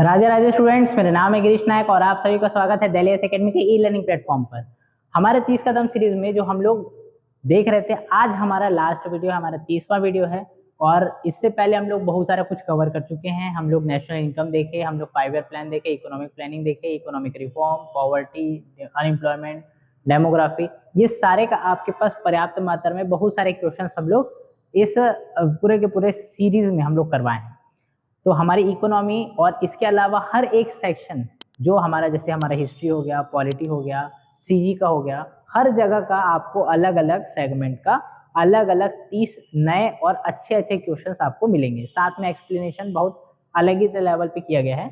Radhe Radhe students, मेरा नाम है गिरीश नायक और आप सभी का स्वागत है दिल्ली एकेडमी के ई लर्निंग प्लेटफॉर्म पर। हमारे 30 कदम सीरीज में जो हम लोग देख रहे थे, आज हमारा लास्ट वीडियो, हमारा 30वां वीडियो है। और इससे पहले हम लोग बहुत सारा कुछ कवर कर चुके हैं। हम लोग नेशनल इनकम देखे, हम लोग 5 ईयर प्लान देखे, इकोनॉमिक प्लानिंग देखे, economic reform, poverty, unemployment, demography. ये सारे का आपके पास पर्याप्त मात्रा में बहुत सारे क्वेश्चन हम लोग इस पूरे के पूरे सीरीज में हम लोग करवाए हैं। तो हमारी इकोनॉमी और इसके अलावा हर एक सेक्शन जो हमारा, जैसे हमारा हिस्ट्री हो गया, पॉलिटी हो गया, सीजी का हो गया, हर जगह का आपको अलग अलग सेगमेंट का अलग अलग 30 नए और अच्छे अच्छे क्वेश्चंस आपको मिलेंगे। साथ में एक्सप्लेनेशन बहुत अलग ही लेवल पे किया गया है।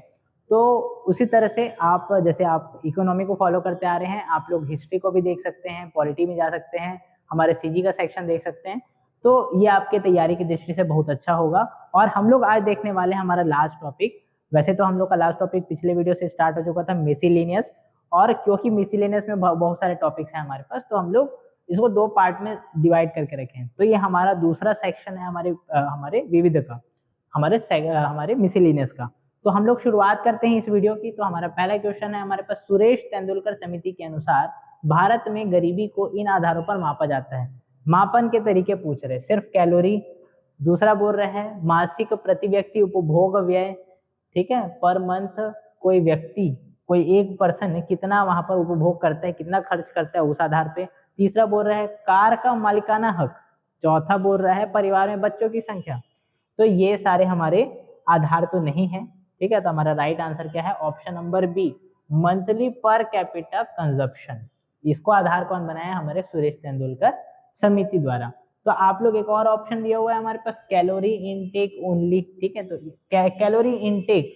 तो उसी तरह से आप, जैसे आप इकोनॉमी को फॉलो करते आ रहे हैं, आप लोग हिस्ट्री को भी देख सकते हैं, पॉलिटी में जा सकते हैं, हमारे सीजी का सेक्शन देख सकते हैं। तो ये आपके तैयारी की दृष्टि से बहुत अच्छा होगा। और हम लोग आज देखने वाले हैं हमारा लास्ट टॉपिक। वैसे तो हम लोग का लास्ट टॉपिक पिछले वीडियो से स्टार्ट हो चुका था, मिसलेनियस। और क्योंकि मिसलेनियस में बहुत सारे टॉपिक्स हैं हमारे पास, तो हम लोग इसको 2 पार्ट में डिवाइड करके रखे हैं। तो ये हमारा दूसरा सेक्शन है हमारे विविध का, हमारे मिसलेनियस का। तो हम लोग शुरुआत करते हैं इस वीडियो की। तो हमारा पहला क्वेश्चन है हमारे पास, सुरेश तेंदुलकर समिति के अनुसार भारत में गरीबी को इन आधारों पर मापा जाता है। मापन के तरीके पूछ रहे, सिर्फ कैलोरी। दूसरा बोल रहे हैं मासिक प्रति व्यक्ति उपभोग व्यय, ठीक है, पर मंथ कोई व्यक्ति, कोई एक पर्सन कितना वहां पर उपभोग करता है, कितना खर्च करता है, उस आधार पे। तीसरा बोल रहा है कार का मालिकाना हक। चौथा बोल रहा है परिवार में बच्चों की संख्या। तो ये सारे हमारे आधार तो नहीं है, ठीक है। तो हमारा राइट आंसर क्या है? Option number B, monthly per capita consumption. इसको आधार कौन बनाया? हमारे सुरेश तेंदुलकर समिति द्वारा। तो आप लोग एक और ऑप्शन दिया हुआ है हमारे पास, कैलोरी इनटेक ओनली, ठीक है। तो कैलोरी इनटेक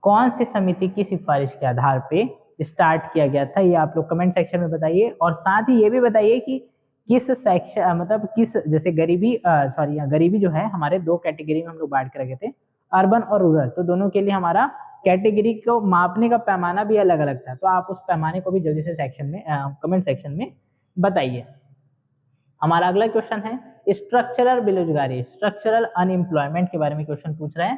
कौन सी समिति की सिफारिश के आधार पे स्टार्ट किया गया था, ये आप लोग कमेंट सेक्शन में बताइए। और साथ ही ये भी बताइए कि किस सेक्शन, मतलब किस, जैसे गरीबी गरीबी जो है हमारे 2 कैटेगरी में हम लोग बांट कर रखे थे, अर्बन और रूरल। तो दोनों के लिए हमारा कैटेगरी को मापने का पैमाना भी अलग अलग था। तो आप उस पैमाने को भी जल्दी से सेक्शन में कमेंट सेक्शन में बताइए। हमारा अगला क्वेश्चन है स्ट्रक्चरल बेरोजगारी, स्ट्रक्चरल अनएम्प्लॉयमेंट के बारे में क्वेश्चन पूछ रहे हैं,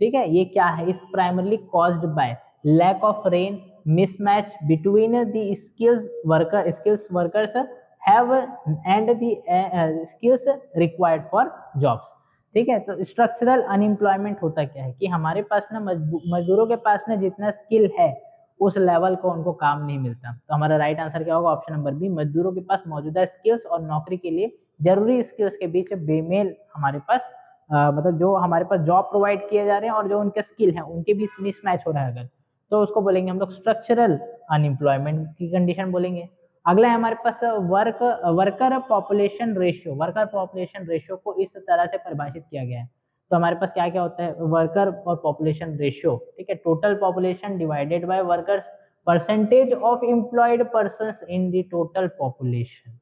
ठीक है। ये क्या है? Is primarily caused by lack of rain, mismatch between the skills workers have and the skills required for jobs, ठीक है। तो स्ट्रक्चरल अनएम्प्लॉयमेंट होता क्या है कि हमारे पास ना मजदूरों के पास ना जितना स्किल है उस लेवल को उनको काम नहीं मिलता। तो हमारा राइट आंसर क्या होगा? ऑप्शन नंबर बी, मजदूरों के पास मौजूदा स्किल्स और नौकरी के लिए जरूरी स्किल्स के बीच बेमेल हमारे पास, मतलब जो हमारे पास जॉब प्रोवाइड किए जा रहे हैं और जो उनके स्किल हैं उनके बीच मिसमैच हो रहा है अगर, तो उसको बोलेंगे हम लोग स्ट्रक्चरल अनएम्प्लॉयमेंट की कंडीशन बोलेंगे। अगला है हमारे पास worker population ratio. Worker population ratio को इस तरह से परिभाषित किया गया है। तो हमारे पास क्या क्या होता है? वर्कर और पॉपुलेशन रेशियो, ठीक है, total population divided by workers, percentage of employed persons in the total population,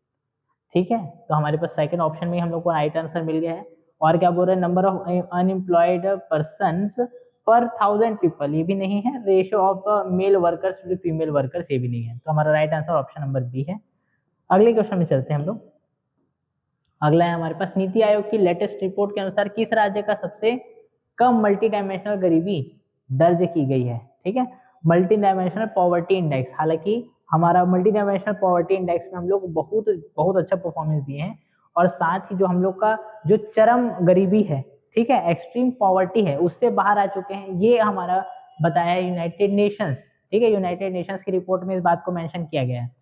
ठीक है। तो हमारे पास सेकंड ऑप्शन में हम लोग को राइट आंसर मिल गया है। और क्या बोल रहे हैं? नंबर ऑफ अनएम्प्लॉयड पर्संस पर 1000 पीपल, ये भी नहीं है। Ratio of male workers to female workers, ये भी नहीं है। तो हमारा right answer option number B है। अगले क्वेश्चन में चलते हैं हम लोग। अगला है हमारे पास, नीति आयोग की लेटेस्ट रिपोर्ट के अनुसार किस राज्य का सबसे कम मल्टी डायमेंशनल गरीबी दर्ज की गई है, ठीक है। मल्टी डायमेंशनल पॉवर्टी इंडेक्स, हालांकि हमारा मल्टी डायमेंशनल पॉवर्टी इंडेक्स में हम लोग बहुत बहुत अच्छा परफॉर्मेंस दिए हैं। और साथ ही जो हम लोग का जो चरम गरीबी है, ठीक है, एक्सट्रीम पॉवर्टी है, उससे बाहर आ चुके हैं। ये हमारा बताया यूनाइटेड नेशंस, ठीक है। यूनाइटेड नेशंस की रिपोर्ट में इस बात को मेंशन किया गया है।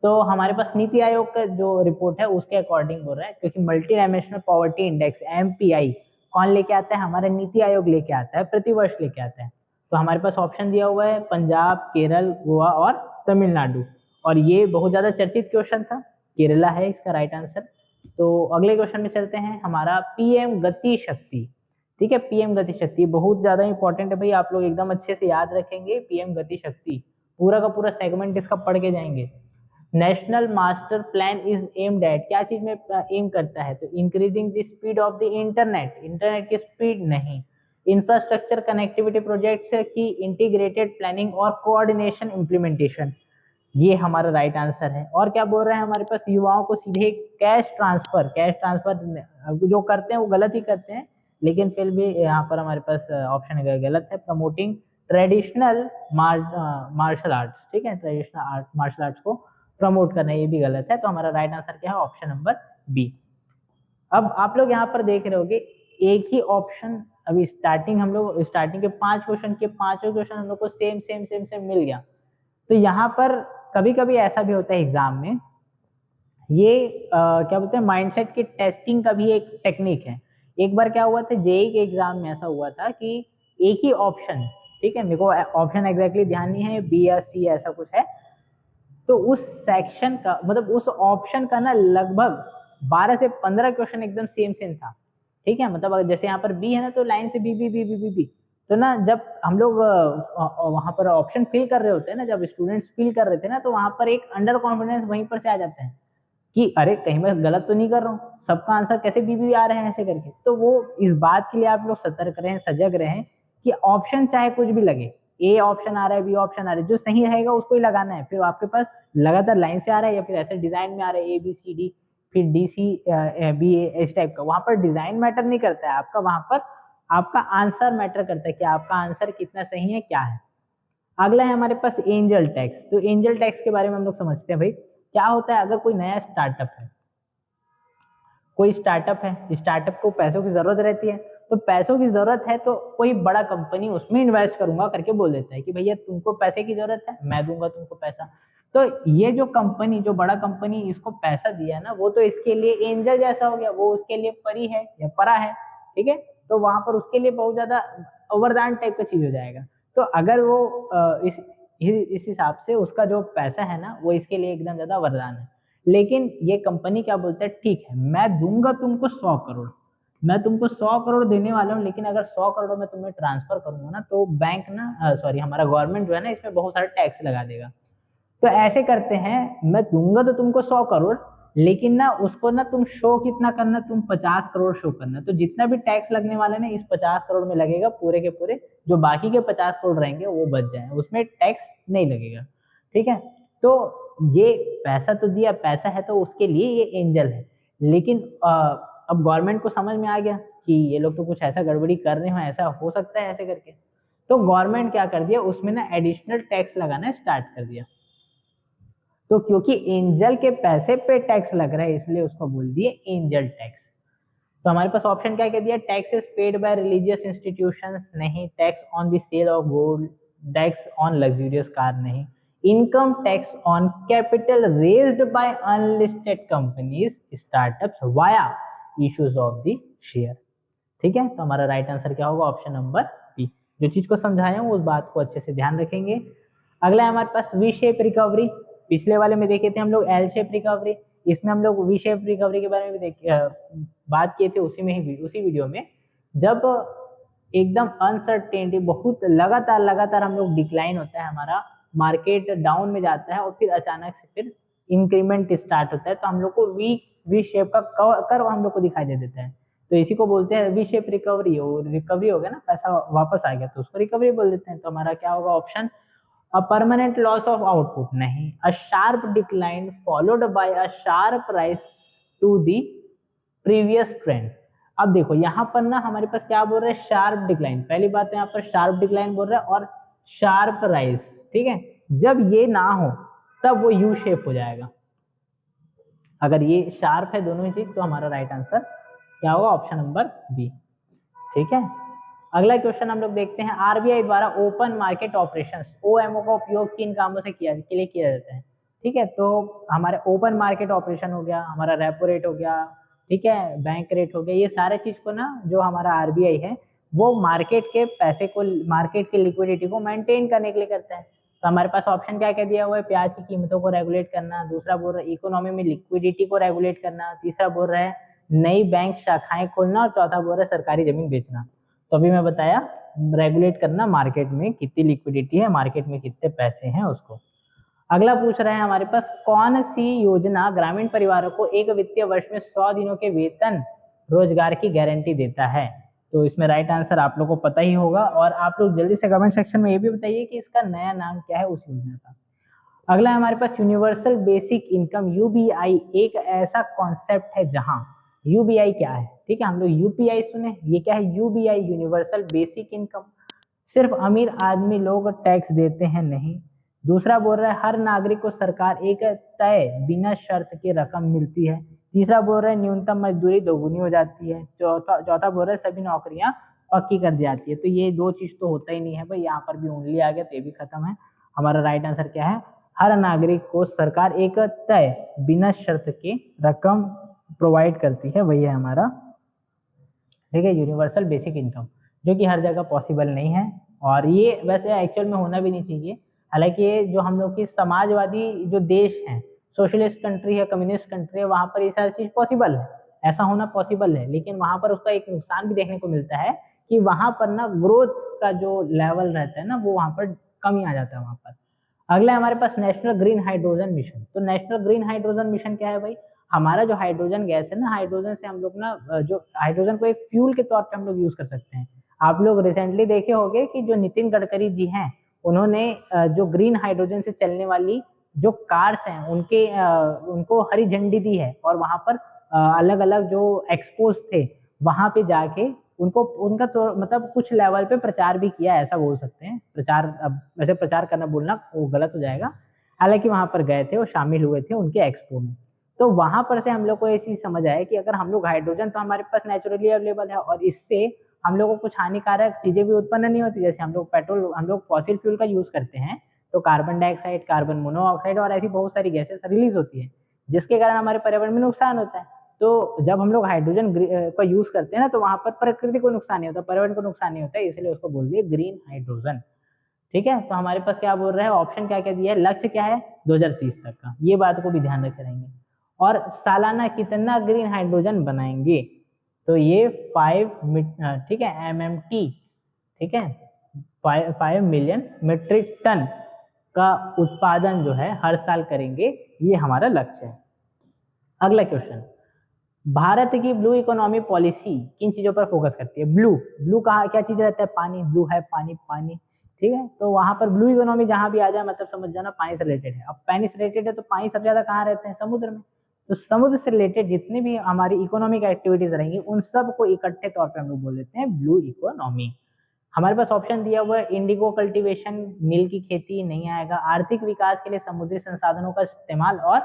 तो हमारे पास नीति आयोग का जो रिपोर्ट है उसके अकॉर्डिंग बोल रहा है, क्योंकि multi dimensional poverty index MPI कौन लेके आता है? हमारा नीति आयोग लेके आता है, प्रतिवर्ष लेके आता है। तो हमारे पास ऑप्शन दिया हुआ है पंजाब, केरल, गोवा और तमिलनाडु। और ये बहुत ज्यादा चर्चित क्वेश्चन था, केरला है इसका राइट आंसर। तो अगले क्वेश्चन में चलते हैं, हमारा पीएम गति शक्ति, ठीक है। पीएम गति शक्ति बहुत ज्यादा इंपॉर्टेंट है भाई, आप लोग एकदम अच्छे से याद रखेंगे। पीएम गति शक्ति पूरा का पूरा सेगमेंट इसका पढ़ के जाएंगे। National master plan is aimed at, क्या चीज में एम करता है? तो increasing the speed of the internet, internet की स्पीड नहीं, इंफ्रास्ट्रक्चर कनेक्टिविटी प्रोजेक्ट्स की इंटीग्रेटेड प्लानिंग और कोऑर्डिनेशन इंप्लीमेंटेशन, ये हमारा राइट आंसर है। और क्या बोल रहे हैं हमारे पास? युवाओं को सीधे कैश ट्रांसफर जो करते हैं वो गलत ही करते हैं, लेकिन फिर भी यहाँ पर हमारे पास ऑप्शन गलत है, प्रमोटिंग ट्रेडिशनल मार्शल आर्ट्स, ठीक है, ट्रेडिशनल मार्शल आर्ट्स को प्रमोट करना, ये भी गलत है। तो हमारा राइट आंसर क्या है, ऑप्शन नंबर बी। अब आप लोग यहाँ पर देख रहे होगे एक ही ऑप्शन, अभी स्टार्टिंग हम लोग स्टार्टिंग के 5 क्वेश्चन के 5 क्वेश्चन हम लोग को सेम सेम सेम सेम मिल गया। तो यहाँ पर कभी कभी ऐसा भी होता है एग्जाम में, ये क्या बोलते हैं, माइंडसेट की टेस्टिंग का भी एक टेक्निक है। एक बार क्या हुआ था जेईई के एग्जाम में, ऐसा हुआ था कि एक ही ऑप्शन, ठीक है, मेरे को ऑप्शन एग्जैक्टली ध्यान नहीं है, बी या सी ऐसा कुछ है, तो उस सेक्शन का मतलब उस ऑप्शन का ना लगभग 12 से 15 क्वेश्चन एकदम सेम सेम था, ठीक है। मतलब जैसे यहाँ पर बी है ना, तो लाइन से B B B B B B, तो ना जब हम लोग वहां पर ऑप्शन फिल कर रहे होते हैं ना, जब स्टूडेंट्स फिल कर रहे थे ना, तो वहां पर एक अंडर कॉन्फिडेंस वहीं पर से आ जाता है कि अरे कहीं मैं गलत तो नहीं कर रहा हूँ, सबका आंसर कैसे बी बी आ रहे हैं ऐसे करके। तो वो इस बात के लिए आप लोग सतर्क रहें, सजग रहें कि ऑप्शन चाहे कुछ भी लगे, ए ऑप्शन आ रहा है, बी ऑप्शन आ रहा है, जो सही रहेगा उसको ही लगाना है। फिर आपके पास लगातार लाइन से आ रहा है या फिर ऐसे डिजाइन में आ रहा है ए बी सी डी, फिर डी सी बी ए इस टाइप का, वहां पर डिजाइन मैटर नहीं करता है आपका, वहां पर आपका आंसर मैटर करता है कि आपका आंसर कितना सही है, क्या है। अगला है हमारे पास एंजल टैक्स। तो एंजल टैक्स के बारे में हम लोग समझते हैं भाई, क्या होता है, अगर कोई नया स्टार्टअप है, कोई स्टार्टअप है, स्टार्टअप को पैसों की जरूरत रहती है, तो पैसों की जरूरत है तो कोई बड़ा कंपनी उसमें इन्वेस्ट करूंगा करके बोल देता है कि भैया तुमको पैसे की जरूरत है, मैं दूंगा तुमको पैसा। तो ये जो कंपनी, जो बड़ा कंपनी इसको पैसा दिया ना, वो तो इसके लिए एंजल जैसा हो गया, वो उसके लिए परी है या परा है, ठीक है। तो वहां पर उसके लिए बहुत ज्यादा वरदान टाइप का चीज हो जाएगा। तो अगर वो इस हिसाब से उसका जो पैसा है ना, वो इसके लिए एकदम ज्यादा वरदान है। लेकिन ये कंपनी क्या बोलते हैं, ठीक है मैं दूंगा तुमको 100 करोड़, मैं तुमको 100 करोड़ देने वाला हूँ, लेकिन अगर 100 करोड़ में तुम्हें ट्रांसफर करूंगा ना, तो बैंक ना सॉरी हमारा गवर्नमेंट जो है ना, इसमें बहुत सारा टैक्स लगा देगा। तो ऐसे करते हैं, मैं दूंगा तो तुमको 100 करोड़, लेकिन ना उसको ना तुम शो कितना करना, तुम 50 करोड़ शो करना। तो जितना भी टैक्स लगने वाला ना इस 50 करोड़ में लगेगा, पूरे के पूरे जो बाकी के 50 करोड़ रहेंगे वो बच जाए, उसमें टैक्स नहीं लगेगा, ठीक है। तो ये पैसा तो दिया, पैसा है तो उसके लिए ये एंजल है। लेकिन अब गवर्नमेंट को समझ में आ गया कि ये लोग तो कुछ ऐसा गड़बड़ी कर रहे हो, ऐसा हो सकता है ऐसे करके, तो गवर्नमेंट क्या कर दिया, उसमें ना एडिशनल टैक्स लगाना स्टार्ट कर दिया। तो क्योंकि एंजल के पैसे पे टैक्स लग रहा है, इसलिए उसको बोल दिए एंजल टैक्स। तो हमारे पास ऑप्शन क्या कह दिया, taxes paid by religious institutions नहीं, tax on the sale of gold, tax on luxurious car नहीं, income tax on capital raised by unlisted companies startups via issues of the share, ठीक है। तो हमारा राइट आंसर क्या होगा, option number B. जो चीज को समझाया हूँ उस बात को अच्छे से ध्यान रखेंगे। अगला है हमारे पास वी शेप रिकवरी। पिछले वाले में देखे थे हम लोग एल शेप रिकवरी, इसमें हम लोग वी शेप रिकवरी के बारे में भी बात किए थे उसी में ही, उसी वीडियो में, जब एकदम अनसर्टेनिटी बहुत लगातार हम लोग डिक्लाइन होता है, हमारा मार्केट डाउन में जाता है और फिर अचानक से फिर इंक्रीमेंट स्टार्ट होता है, तो हम लोग को वी शेप का कर्व हम लोग को दिखाई दे देता है। तो इसी को बोलते हैं वी शेप रिकवरी। रिकवरी हो गया ना, पैसा वापस आ गया तो उसको रिकवरी बोल देते हैं। तो हमारा क्या होगा option, a permanent loss of output नहीं, a sharp decline followed by a sharp rise to the previous trend. अब देखो यहाँ पर ना हमारे पास क्या बोल रहे हैं, शार्प डिक्लाइन, पहली बात तो यहाँ पर शार्प डिक्लाइन बोल रहा है और शार्प राइज, ठीक है। जब ये ना हो तब वो यू शेप हो जाएगा। अगर ये शार्प है दोनों ही चीज, तो हमारा राइट आंसर क्या होगा, ऑप्शन नंबर बी, ठीक है। अगला क्वेश्चन हम लोग देखते हैं, आरबीआई द्वारा ओपन मार्केट ऑपरेशंस ओएमओ का उपयोग किन कामों से के लिए किया जाता है, ठीक है। तो हमारे ओपन मार्केट ऑपरेशन हो गया, हमारा रेपो रेट हो गया, ठीक है, बैंक रेट हो गया, ये सारे चीज को ना जो हमारा आरबीआई है वो मार्केट के पैसे को, मार्केट की लिक्विडिटी को मेंटेन करने के लिए करता है। तो हमारे पास ऑप्शन क्या क्या दिया हुआ है, प्याज की कीमतों को रेगुलेट करना, दूसरा बोल रहा है इकोनॉमी में लिक्विडिटी को रेगुलेट करना, तीसरा बोल रहा है नई बैंक शाखाएं खोलना, और चौथा बोल रहा है सरकारी जमीन बेचना। तो अभी मैं बताया रेगुलेट करना, मार्केट में कितनी लिक्विडिटी है, मार्केट में कितने पैसे हैं उसको। अगला पूछ रहे हैं हमारे पास, कौन सी योजना ग्रामीण परिवारों को एक वित्तीय वर्ष में 100 दिनों के वेतन रोजगार की गारंटी देता है। तो इसमें राइट आंसर आप लोग को पता ही होगा, और आप लोग जल्दी से कमेंट सेक्शन में ये भी बताइए कि इसका नया नाम क्या है उस योजना का। अगला है हमारे पास यूनिवर्सल बेसिक इनकम यूबीआई, एक ऐसा कॉन्सेप्ट है जहां यूबीआई क्या है, ठीक है, हम लोग यूपीआई सुने, ये क्या है, यूबीआई, यूनिवर्सल बेसिक इनकम। सिर्फ अमीर आदमी लोग टैक्स देते हैं नहीं। दूसरा बोल रहा है हर नागरिक को सरकार एक तय बिना शर्त की रकम मिलती है। तीसरा बोल रहा है न्यूनतम मजदूरी दोगुनी हो जाती है। चौथा बोल रहा है सभी नौकरियां पक्की कर दी जाती है। तो ये दो चीज तो होता ही नहीं है भाई, यहाँ पर भी ओनली आ गया तो ये भी खत्म है। हमारा राइट आंसर क्या है, हर नागरिक को सरकार एक तय बिना शर्त के रकम प्रोवाइड करती है, वही है हमारा, ठीक है, यूनिवर्सल बेसिक इनकम, जो कि हर जगह पॉसिबल नहीं है और ये वैसे एक्चुअल में होना भी नहीं चाहिए। हालांकि ये जो हम लोग की समाजवादी जो देश हैं, सोशलिस्ट कंट्री है, कम्युनिस्ट कंट्री है, वहां पर ये सारी चीज पॉसिबल है, ऐसा होना पॉसिबल है। लेकिन वहां पर उसका एक नुकसान भी देखने को मिलता है कि वहां पर ना ग्रोथ का जो लेवल रहता है ना, वो वहां पर कमी आ जाता है वहां पर। अगला है हमारे पास नेशनल ग्रीन हाइड्रोजन मिशन। तो नेशनल ग्रीन हाइड्रोजन मिशन क्या है भाई, हमारा जो हाइड्रोजन गैस है ना, हाइड्रोजन से हम लोग ना जो हाइड्रोजन को एक फ्यूल के तौर पे हम लोग यूज कर सकते हैं। आप लोग रिसेंटली देखे होंगे कि जो नितिन गडकरी जी हैं, उन्होंने जो ग्रीन हाइड्रोजन से चलने वाली जो कार्स हैं उनके उनको हरी झंडी दी है और वहां पर अलग अलग जो एक्सपोज थे वहां पे जाके उनको उनका तो मतलब कुछ लेवल पे प्रचार भी किया, ऐसा बोल सकते हैं। प्रचार, अब वैसे प्रचार करना बोलना वो गलत हो जाएगा, हालांकि वहां पर गए थे और शामिल हुए थे उनके एक्सपो में। तो वहां पर से हम लोग को ये चीज समझ आया कि अगर हम लोग हाइड्रोजन तो हमारे पास नेचुरली अवेलेबल है और इससे हम लोगों को कुछ हानिकारक चीजें भी उत्पन्न नहीं होती। जैसे हम लोग पेट्रोल, हम लोग फॉसिल फ्यूल का यूज करते हैं तो कार्बन डाइऑक्साइड, कार्बन मोनोऑक्साइड और ऐसी बहुत सारी गैसेस रिलीज होती है, जिसके कारण हमारे पर्यावरण में नुकसान होता है। तो जब हम लोग हाइड्रोजन का यूज करते हैं ना, तो वहां पर प्रकृति को नुकसान नहीं होता, पर्यावरण को नुकसान नहीं होता है, इसलिए उसको बोल दिए ग्रीन हाइड्रोजन। ठीक है, तो हमारे पास क्या बोल रहा है, ऑप्शन क्या क्या दिया है, लक्ष्य क्या है 2030 तक का, ये बात को भी ध्यान रखे रहेंगे। और सालाना कितना ग्रीन हाइड्रोजन बनाएंगे, तो ये 5 ठीक है MMT, ठीक है 5 मिलियन मीट्रिक टन का उत्पादन जो है हर साल करेंगे, ये हमारा लक्ष्य है। अगला क्वेश्चन, भारत की ब्लू इकोनॉमी पॉलिसी किन चीजों पर फोकस करती है। ब्लू, ब्लू कहाँ क्या चीज रहता है, पानी, ब्लू है पानी, पानी, ठीक है। तो वहां पर ब्लू इकोनॉमी जहां भी आ जाए मतलब समझ जाना पानी से रिलेटेड है। अब पानी से रिलेटेड है तो पानी सबसे ज्यादा कहाँ रहते हैं, समुद्र में। तो समुद्र से रिलेटेड जितनी भी हमारी इकोनॉमिक एक्टिविटीज रहेंगी उन सब को इकट्ठे तौर पर हम लोग बोल देते हैं ब्लू इकोनॉमी। हमारे पास ऑप्शन दिया हुआ है इंडिगो कल्टीवेशन, नील की खेती नहीं आएगा। आर्थिक विकास के लिए समुद्री संसाधनों का इस्तेमाल और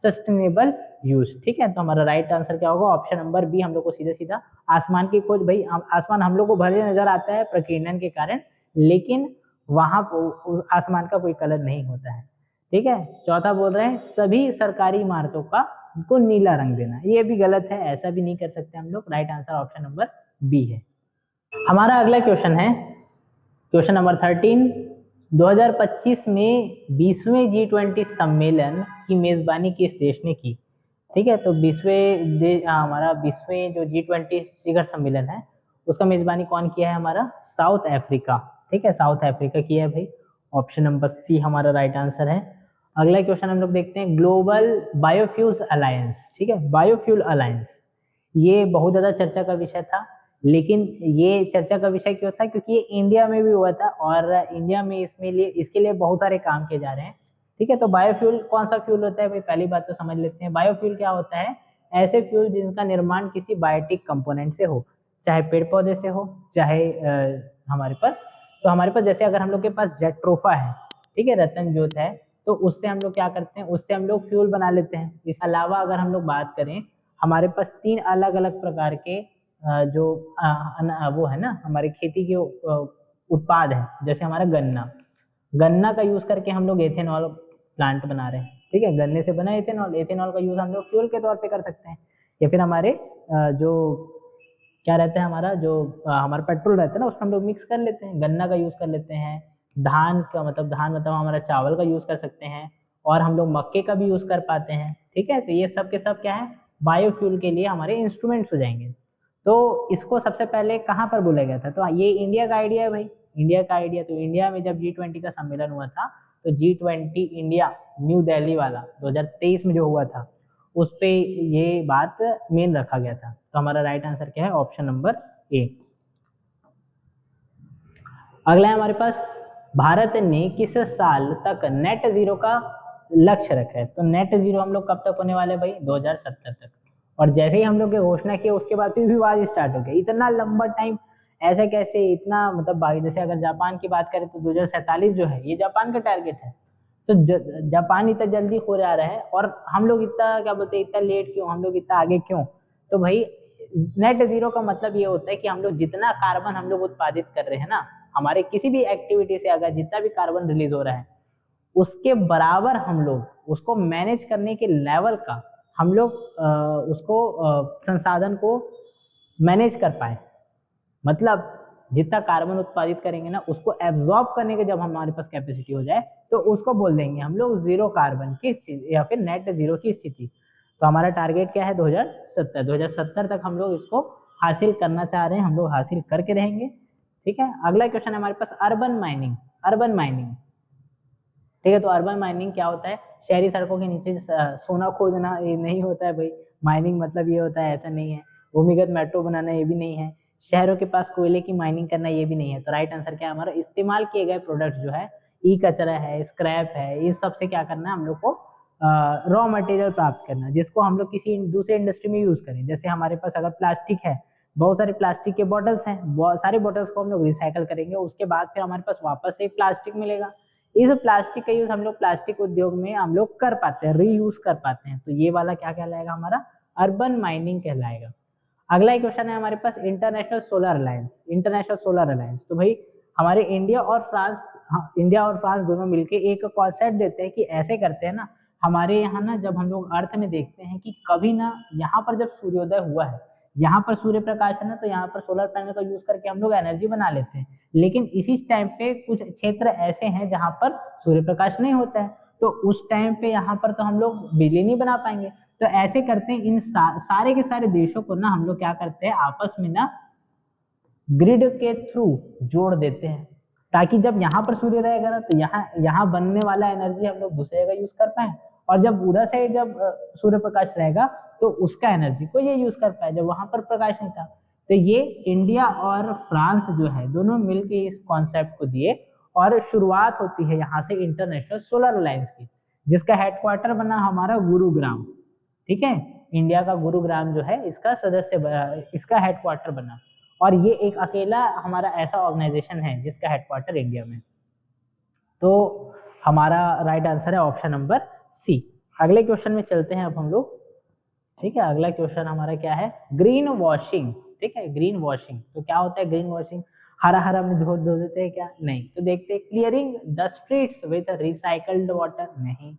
सस्टेनेबल यूज, ठीक है। तो हमारा राइट आंसर क्या होगा, ऑप्शन नंबर बी। हम लोग को सीधा सीधा आसमान की खोज, भाई आसमान हम लोग को भले नजर आता है प्रकीर्णन के कारण, लेकिन वहां आसमान का कोई कलर नहीं होता है, ठीक है। चौथा बोल रहे हैं सभी सरकारी इमारतों का को नीला रंग देना, ये भी गलत है, ऐसा भी नहीं कर सकते हम लोग। Right answer option number B है। हमारा अगला क्वेश्चन है क्वेश्चन नंबर 13। 2025 में 20वें G20 सम्मेलन की मेजबानी किस देश ने की, ठीक है। तो 20वें हमारा 20वें जो G20 शिखर सम्मेलन है उसका मेजबानी कौन किया है, हमारा साउथ अफ्रीका, ठीक है, साउथ अफ्रीका किया है भाई। ऑप्शन नंबर सी हमारा राइट आंसर है। अगला क्वेश्चन हम लोग देखते हैं ग्लोबल बायोफ्यूल्स अलायंस, ठीक है, बायोफ्यूल अलायंस, ये बहुत ज्यादा चर्चा का विषय था। लेकिन ये चर्चा का विषय क्यों था, क्योंकि ये इंडिया में भी हुआ था और इंडिया में इसके लिए बहुत सारे काम किए जा रहे हैं, ठीक है। तो बायोफ्यूल कौन सा फ्यूल होता है भाई, पहली बात तो समझ लेते हैं। बायोफ्यूल क्या होता है, ऐसे फ्यूल जिनका निर्माण किसी बायोटिक कंपोनेंट से हो, चाहे पेड़ पौधे से हो, चाहे हमारे पास, तो हमारे पास जैसे अगर हम लोग के पास जेट्रोफा है, ठीक है, रतन जोत है, तो उससे हम लोग क्या करते हैं, उससे हम लोग फ्यूल बना लेते हैं। इसके अलावा अगर हम लोग बात करें, हमारे पास 3 अलग अलग प्रकार के जो वो है ना हमारे खेती के उत्पाद है, जैसे हमारा गन्ना का यूज करके हम लोग एथेनॉल प्लांट बना रहे हैं, ठीक है, गन्ने से बना एथेनॉल, एथेनॉल का यूज हम लोग फ्यूल के तौर पे कर सकते हैं। या फिर हमारे जो क्या रहता है, हमारा जो हमारा पेट्रोल रहता है ना, उसमें हम लोग मिक्स कर लेते हैं, गन्ना का यूज कर लेते हैं। धान मतलब हमारा चावल का यूज कर सकते हैं और हम लोग मक्के का भी यूज कर पाते हैं, ठीक है। तो ये सब के सब क्या है, बायोफ्यूल के लिए हमारे इंस्ट्रूमेंट्स हो जाएंगे। तो इसको सबसे पहले कहाँ पर बोला गया था, तो ये इंडिया का आइडिया है भाई, इंडिया का आइडिया। तो इंडिया में जब G20 का सम्मेलन हुआ था, तो G20 इंडिया न्यू दिल्ली वाला 2023 में जो हुआ था, उस पे ये बात मेन रखा गया था। तो हमारा राइट आंसर क्या है, ऑप्शन नंबर ए। अगला है हमारे पास, भारत ने किस साल तक नेट जीरो का लक्ष्य रखा है। तो नेट जीरो हम लोग कब तक होने वाले भाई, 2070 तक। और जैसे ही हम लोग की घोषणा की उसके बाद फिर विवाद स्टार्ट हो गया। इतना लंबा टाइम ऐसे कैसे, इतना मतलब बाकी, जैसे अगर जापान की बात करें तो 2047 जो है ये जापान का टारगेट है। तो जापान इतना जल्दी हो जा रहा है और हम लोग इतना क्या बोलते हैं, इतना लेट क्यों, हम लोग इतना आगे क्यों? तो भाई नेट जीरो का मतलब ये होता है कि हम लोग जितना कार्बन हम लोग उत्पादित कर रहे हैं ना, हमारे किसी भी एक्टिविटी से अगर जितना भी कार्बन रिलीज हो रहा है उसके बराबर हम लोग उसको मैनेज करने के लेवल का हम लोग उसको संसाधन को मैनेज कर पाए। मतलब जितना कार्बन उत्पादित करेंगे ना उसको एब्जॉर्ब करने के जब हमारे पास कैपेसिटी हो जाए तो उसको बोल देंगे हम लोग जीरो कार्बन की स्थिति या फिर नेट जीरो की स्थिति। तो हमारा टारगेट क्या है 2070 तक हम लोग इसको हासिल करना चाह रहे हैं, हम लोग हासिल करके रहेंगे। ठीक है, अगला क्वेश्चन है हमारे पास अर्बन माइनिंग। अर्बन माइनिंग, ठीक है, तो अर्बन माइनिंग क्या होता है? शहरी सड़कों के नीचे सोना खोदना ये नहीं होता है भाई। माइनिंग मतलब ये होता है, ऐसा नहीं है। भूमिगत मेट्रो बनाना ये भी नहीं है। शहरों के पास कोयले की माइनिंग करना ये भी नहीं है। तो राइट आंसर क्या है हमारा? इस्तेमाल किए गए प्रोडक्ट जो है, ई कचरा है, स्क्रैप है, इस सब से क्या करना है हम लोग को? रॉ मटेरियल प्राप्त करना, जिसको हम लोग किसी दूसरे इंडस्ट्री में यूज करें। जैसे हमारे पास अगर प्लास्टिक है, बहुत सारे प्लास्टिक के बॉटल्स हैं, बहुत सारे बॉटल्स को हम लोग रिसाइकल करेंगे, उसके बाद फिर हमारे पास वापस से प्लास्टिक मिलेगा। इस प्लास्टिक का यूज हम लोग प्लास्टिक उद्योग में हम लोग कर पाते हैं, रीयूज कर पाते हैं। तो ये वाला क्या कहलाएगा हमारा? अर्बन माइनिंग कहलाएगा। अगला क्वेश्चन है हमारे पास international solar alliance. International solar alliance, तो भाई हमारे इंडिया और फ्रांस, इंडिया और फ्रांस दोनों मिलके एक कॉन्सेप्ट देते हैं कि ऐसे करते हैं ना, हमारे यहाँ ना जब हम लोग अर्थ में देखते हैं कि कभी ना यहाँ पर जब सूर्योदय हुआ है, यहाँ पर सूर्य प्रकाश है ना, तो यहाँ पर सोलर पैनल का यूज करके हम लोग एनर्जी बना लेते हैं। लेकिन इसी टाइम पे कुछ क्षेत्र ऐसे हैं जहाँ पर सूर्य प्रकाश नहीं होता है, तो उस टाइम पे यहाँ पर तो हम लोग बिजली नहीं बना पाएंगे। तो ऐसे करते हैं, इन सारे के सारे देशों को ना हम लोग क्या करते हैं, आपस में ना ग्रिड के थ्रू जोड़ देते हैं, ताकि जब यहाँ पर सूर्य रहेगा ना तो यहाँ बनने वाला एनर्जी हम लोग दूसरे जगह यूज कर पाए, और जब उधर से जब सूर्य प्रकाश रहेगा तो उसका एनर्जी को ये यूज कर पाए जब वहां पर प्रकाश नहीं था। तो ये इंडिया और फ्रांस जो है दोनों मिलकर इस कॉन्सेप्ट को दिए, और शुरुआत होती है यहाँ से इंटरनेशनल सोलर अलायंस की, जिसका हेडक्वार्टर बना हमारा गुरुग्राम। ठीक है, इंडिया का गुरुग्राम जो है इसका इसका हेडक्वार्टर बना, और ये एक अकेला हमारा ऐसा ऑर्गेनाइजेशन है जिसका हेडक्वार्टर इंडिया में। तो हमारा राइट आंसर है ऑप्शन नंबर सी। अगले क्वेश्चन में चलते हैं अब हम लोग। ठीक है, अगला क्वेश्चन हमारा क्या है? Green washing. ठीक है, ग्रीन वॉशिंग, तो क्या होता है ग्रीन वॉशिंग? हरा हरा में धो देते हैं क्या? नहीं। तो देखते हैं, clearing the streets with recycled water, नहीं।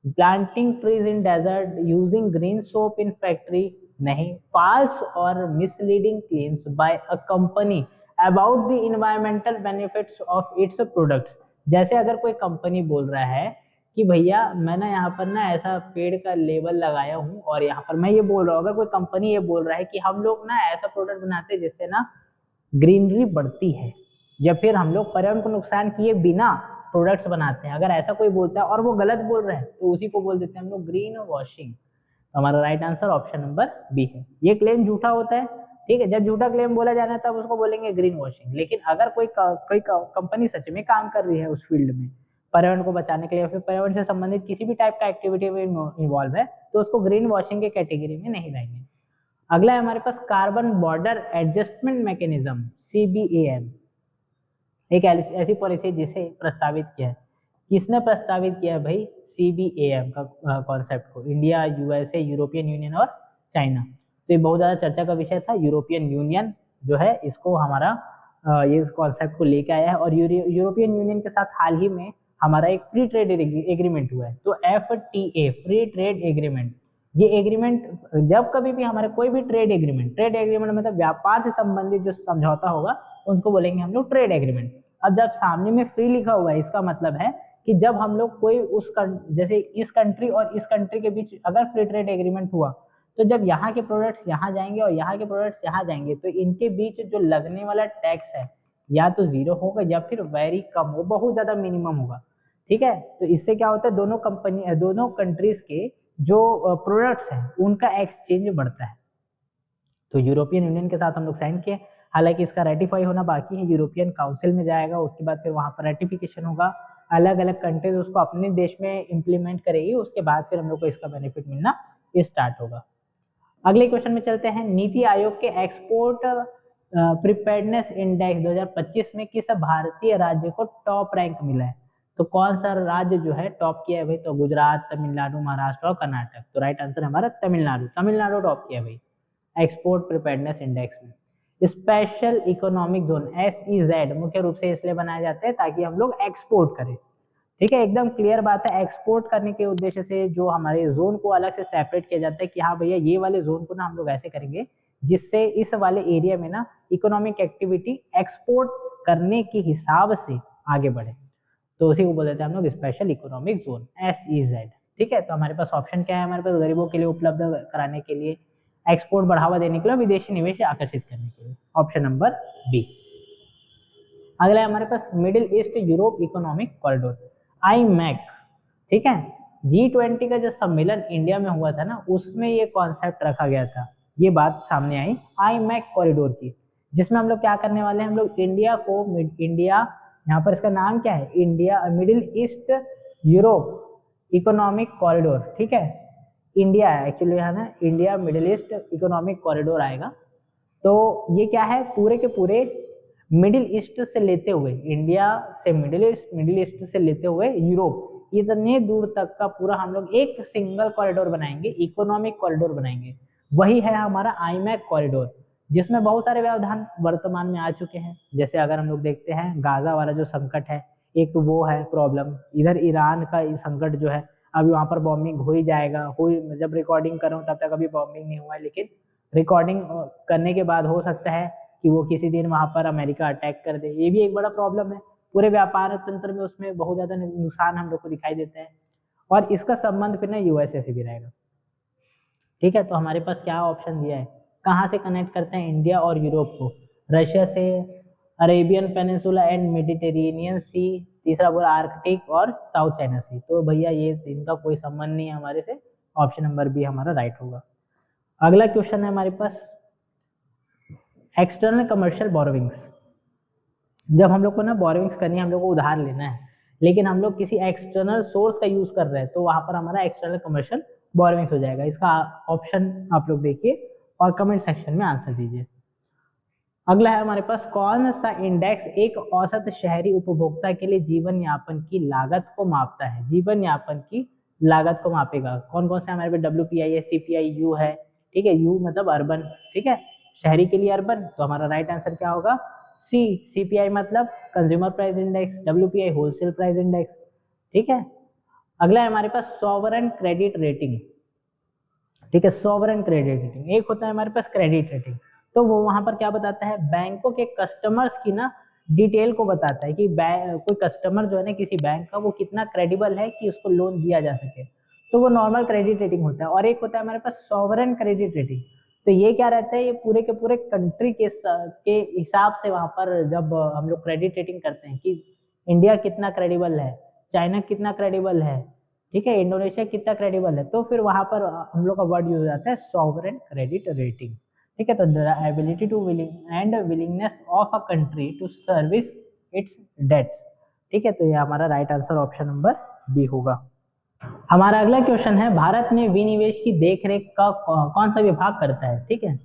Planting trees in desert using green soap in factory, नहीं। फॉल्स और misleading claims by a company about the environmental benefits of its products. जैसे अगर कोई कंपनी बोल रहा है कि भैया मैं ना यहाँ पर ना ऐसा पेड़ का लेबल लगाया हूँ, और यहाँ पर मैं ये बोल रहा हूँ, अगर कोई कंपनी ये बोल रहा है कि हम लोग ना ऐसा प्रोडक्ट बनाते हैं जिससे ना ग्रीनरी बढ़ती है, या फिर हम लोग पर्यावरण को नुकसान किए बिना प्रोडक्ट्स बनाते हैं, अगर ऐसा कोई बोलता है और वो गलत बोल रहे हैं तो उसी को बोल देते हैं हम लोग ग्रीन वॉशिंग। तो हमारा right answer option number B है। ये क्लेम झूठा होता है। ठीक है, जब झूठा क्लेम बोला जाना है तब उसको बोलेंगे ग्रीन वॉशिंग। लेकिन अगर कोई कंपनी सच में काम कर रही है उस फील्ड में पर्यावरण को बचाने के लिए, फिर पर्यावरण से संबंधित किसी भी टाइप का एक्टिविटी में इन्वॉल्व है, तो उसको ग्रीन वॉशिंग के कैटेगरी में नहीं लाएंगे। अगला है हमारे पास carbon border adjustment mechanism, CBAM। एक ऐसी पॉलिसी जिसे प्रस्तावित किया है, किसने प्रस्तावित किया है भाई? CBAM का कॉन्सेप्ट को, इंडिया, USA, यूरोपियन यूनियन और चाइना। तो ये बहुत ज्यादा चर्चा का विषय था। यूरोपियन यूनियन जो है इसको हमारा ये इस कॉन्सेप्ट को लेके आया है, और यूरोपियन यूनियन के साथ हाल ही में हमारा एक फ्री ट्रेड एग्रीमेंट हुआ है। तो FTA, फ्री ट्रेड एग्रीमेंट, ये एग्रीमेंट जब कभी भी हमारे कोई भी ट्रेड एग्रीमेंट मतलब व्यापार से संबंधित जो समझौता होगा उसको बोलेंगे हम लोग ट्रेड एग्रीमेंट। अब जब सामने में फ्री लिखा हुआ है, इसका मतलब है कि जब हम लोग कोई जैसे इस कंट्री और इस कंट्री के बीच अगर फ्री ट्रेड एग्रीमेंट हुआ, तो जब यहाँ के प्रोडक्ट्स यहाँ जाएंगे और यहाँ के प्रोडक्ट्स यहाँ जाएंगे, तो इनके बीच जो लगने वाला टैक्स है या तो जीरो होगा या फिर वेरी कम हो, बहुत ज्यादा मिनिमम होगा। ठीक है, तो इससे क्या होता है, दोनों कंट्रीज के जो प्रोडक्ट्स हैं उनका एक्सचेंज बढ़ता है। तो यूरोपियन यूनियन के साथ हम लोग साइन किए, हालांकि इसका रेटिफाई होना बाकी है, यूरोपियन काउंसिल में जाएगा, उसके बाद फिर वहां पर रेटिफिकेशन होगा, अलग अलग कंट्रीज उसको अपने देश में इंप्लीमेंट करेगी, उसके बाद फिर हम लोग को इसका बेनिफिट मिलना स्टार्ट होगा। अगले क्वेश्चन में चलते हैं। नीति आयोग के एक्सपोर्ट प्रिपेयर्डनेस इंडेक्स 2025 में किस भारतीय राज्य को टॉप रैंक मिला है? तो कौन सा राज्य जो है टॉप किया है भाई? तो गुजरात, तमिलनाडु, महाराष्ट्र और कर्नाटक। तो राइट आंसर हमारा तमिलनाडु। तमिलनाडु टॉप किया भाई एक्सपोर्ट प्रिपेयर्डनेस इंडेक्स में। स्पेशल इकोनॉमिक जोन SEZ मुख्य रूप से इसलिए बनाए जाते हैं ताकि हम लोग एक्सपोर्ट करें। ठीक है, एकदम क्लियर बात है। एक्सपोर्ट करने के उद्देश्य से जो हमारे जोन को अलग से सेपरेट किया जाता है कि हाँ भैया ये वाले जोन को ना हम लोग ऐसे करेंगे जिससे इस वाले एरिया में ना इकोनॉमिक एक्टिविटी एक्सपोर्ट करने के हिसाब से आगे बढ़े, तो उसी को बोल देते हैं हम लोग स्पेशल इकोनॉमिक जोन SEZ। ठीक है, तो हमारे पास ऑप्शन क्या है? हमारे पास गरीबों के लिए उपलब्ध कराने के लिए, एक्सपोर्ट बढ़ावा देने के लिए, विदेशी निवेश आकर्षित करने के लिए, ऑप्शन नंबर बी। अगला है हमारे पास Middle East Europe economic corridor IMEC। ठीक है, G20 का जो सम्मेलन इंडिया में हुआ था ना, उसमें ये कॉन्सेप्ट रखा गया था, ये बात सामने आई IMEC कॉरिडोर की, जिसमें हम लोग क्या करने वाले हैं? हम लोग इंडिया यहाँ पर इसका नाम क्या है? India middle East Europe economic corridor. ठीक है, इंडिया है एक्चुअली, है ना, India middle east economic corridor आएगा। तो ये क्या है? पूरे के पूरे मिडिल ईस्ट से लेते हुए, इंडिया से मिडिल ईस्ट से लेते हुए यूरोप, इतने दूर तक का पूरा हम लोग एक सिंगल कॉरिडोर बनाएंगे, इकोनॉमिक कॉरिडोर बनाएंगे। वही है हमारा IMEC कॉरिडोर, जिसमें बहुत सारे व्यवधान वर्तमान में आ चुके हैं। जैसे अगर हम लोग देखते हैं गाजा वाला जो संकट है, एक तो वो है प्रॉब्लम, इधर ईरान का संकट जो है, अभी वहां पर बॉम्बिंग हो ही जाएगा, जब रिकॉर्डिंग कर रहा हूँ तब तक अभी बॉम्बिंग नहीं हुआ है, लेकिन रिकॉर्डिंग करने के बाद हो सकता है कि वो किसी दिन वहां पर अमेरिका अटैक कर दे। ये भी एक बड़ा प्रॉब्लम है, पूरे व्यापार तंत्र में उसमें बहुत ज्यादा नुकसान हम लोग को दिखाई देता है, और इसका संबंध फिर ना USA से भी रहेगा। ठीक है, तो हमारे पास क्या ऑप्शन दिया है? कहाँ से कनेक्ट करते हैं इंडिया और यूरोप को? रशिया से, अरेबियन पेनिनसुला एंड मेडिटेरेनियन सी, तीसरा बोला आर्कटिक और साउथ चाइना सी। तो भैया ये इनका कोई संबंध नहीं है हमारे से, ऑप्शन नंबर बी हमारा राइट होगा। अगला क्वेश्चन है हमारे पास एक्सटर्नल कमर्शियल बोरोविंग्स। जब हम लोग को ना बोरोविंग्स करनी है, हम लोग को उधार लेना है, लेकिन हम लोग किसी एक्सटर्नल सोर्स का यूज कर रहे हैं, तो वहां पर हमारा एक्सटर्नल कमर्शियल बोरोविंग्स हो जाएगा। इसका ऑप्शन आप लोग देखिए और कमेंट सेक्शन में आंसर दीजिए। अगला है हमारे पास कौन सा इंडेक्स एक औसत शहरी उपभोक्ता के लिए जीवन यापन की लागत को मापता है? जीवन यापन की लागत को मापेगा। कौन कौन से हमारे पास? WPI है, CPI, U है। ठीक है, U मतलब अर्बन, ठीक है, शहरी के लिए अर्बन। तो हमारा राइट आंसर क्या होगा? C। CPI मतलब consumer price index, WPI wholesale price index. ठीक है, अगला है हमारे पास सॉवरेन क्रेडिट रेटिंग। ठीक है, सॉवरेन क्रेडिट रेटिंग, एक होता है हमारे पास क्रेडिट रेटिंग, तो वो वहां पर क्या बताता है? बैंकों के कस्टमर्स की ना डिटेल को बताता है कि कोई कस्टमर जो है ना किसी बैंक का, वो कितना क्रेडिबल है कि उसको लोन दिया जा सके, तो वो नॉर्मल क्रेडिट रेटिंग होता है। और एक होता है हमारे पास सॉवरेन क्रेडिट रेटिंग, तो ये क्या रहता है? ये पूरे के पूरे कंट्री के हिसाब से वहां पर जब हम लोग क्रेडिट रेटिंग करते हैं कि इंडिया कितना क्रेडिबल है, चाइना कितना क्रेडिबल है, ठीक है, इंडोनेशिया कितना क्रेडिबल है, तो फिर वहां पर हम लोग का वर्ड यूज हो जाता है सॉवरेन क्रेडिट रेटिंग। ठीक है, तो the ability to willingness of a country to service its debts. ठीक है, तो ये हमारा right answer option number B होगा। हमारा अगला क्वेश्चन है भारत में विनिवेश की देखरेख का कौन सा विभाग करता है? ठीक है,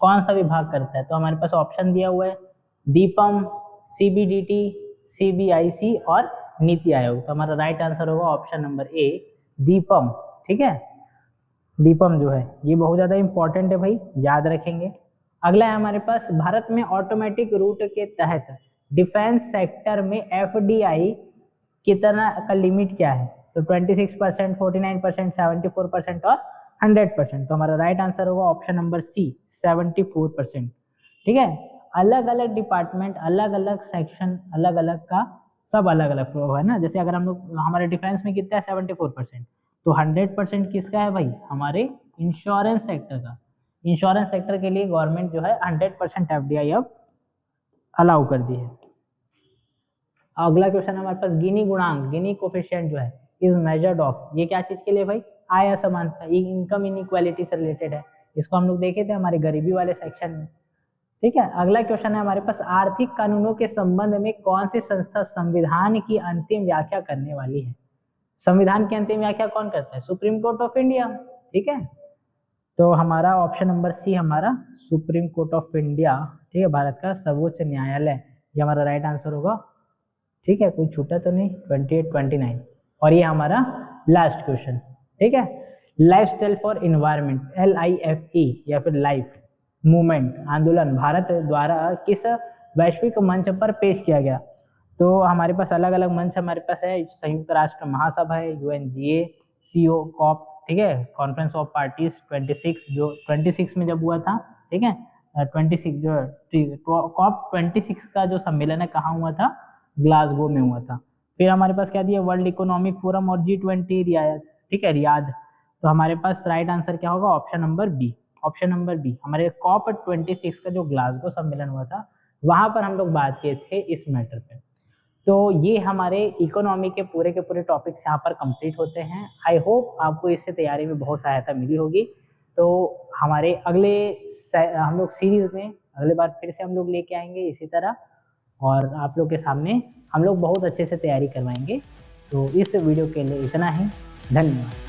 कौन सा विभाग करता है? तो हमारे पास ऑप्शन दिया हुआ है दीपम, CBDT, CBIC और नीति आयोग। तो हमारा राइट आंसर होगा ऑप्शन नंबर ए, दीपम। ठीक है, दीपम जो है ये बहुत ज्यादा इंपॉर्टेंट है भाई, याद रखेंगे। अगला है हमारे पास भारत में ऑटोमेटिक रूट के तहत डिफेंस सेक्टर में FDI कितना का लिमिट क्या है? तो 26%, 49%, 74% और 100%। तो हमारा राइट आंसर होगा ऑप्शन नंबर सी, 74%। ठीक है, अलग अलग डिपार्टमेंट, अलग अलग सेक्शन, अलग अलग का सब अलग अलग प्रो है ना। जैसे अगर हम लोग हमारे डिफेंस में कितना है 74%, तो 100% किसका है भाई? हमारे इंश्योरेंस सेक्टर का। इंश्योरेंस सेक्टर के लिए गवर्नमेंट जो है 100% FDI अब अलाउ कर दी है। अगला क्वेश्चन हमारे पास गिनी गुणांक, गिनी कोफिशिएंट जो है इज मेजर्ड ऑफ, ये क्या चीज के लिए भाई? आय असमानता, इनकम इनइक्वालिटी से रिलेटेड है। इसको हम लोग देखे थे हमारे गरीबी वाले सेक्शन में। ठीक है, अगला क्वेश्चन है हमारे पास आर्थिक कानूनों के संबंध में कौन सी संस्था संविधान की अंतिम व्याख्या करने वाली है? संविधान की अंतिम व्याख्या कौन करता है? Supreme court of India. ठीक है, तो हमारा ऑप्शन नंबर सी हमारा सुप्रीम कोर्ट ऑफ इंडिया, ठीक है, भारत का सर्वोच्च न्यायालय, ये हमारा राइट आंसर होगा। ठीक है, कोई छूटा तो नहीं, 28, 29। और ये हमारा लास्ट क्वेश्चन, ठीक है, लाइफस्टाइल फॉर इन्वायरमेंट, LIFE या फिर लाइफ मूवमेंट आंदोलन भारत द्वारा किस वैश्विक मंच पर पेश किया गया। तो हमारे पास अलग अलग मंच हमारे पास है, संयुक्त राष्ट्र महासभा है, UNGA, CO, COP, ठीक है, कॉन्फ्रेंस ऑफ पार्टीज 26 जो 26 में जब हुआ था, ठीक है, 26 जो COP 26 का जो सम्मेलन है कहाँ हुआ था, ग्लासगो में हुआ था। फिर हमारे पास क्या दिया, वर्ल्ड इकोनॉमिक फोरम और G20 रियाद, ठीक है, रियाद। तो हमारे पास राइट आंसर क्या होगा, option number B. Option number B हमारे COP 26 का जो ग्लासगो सम्मेलन हुआ था वहां पर हम लोग बात किए थे इस मैटर पे। तो ये हमारे इकोनॉमी के पूरे टॉपिक्स यहाँ पर कंप्लीट होते हैं। आई होप आपको इससे तैयारी में बहुत सहायता मिली होगी। तो हमारे अगले हम लोग सीरीज में अगले बार फिर से हम लोग लेके आएंगे इसी तरह, और आप लोग के सामने हम लोग बहुत अच्छे से तैयारी करवाएंगे। तो इस वीडियो के लिए इतना ही, धन्यवाद।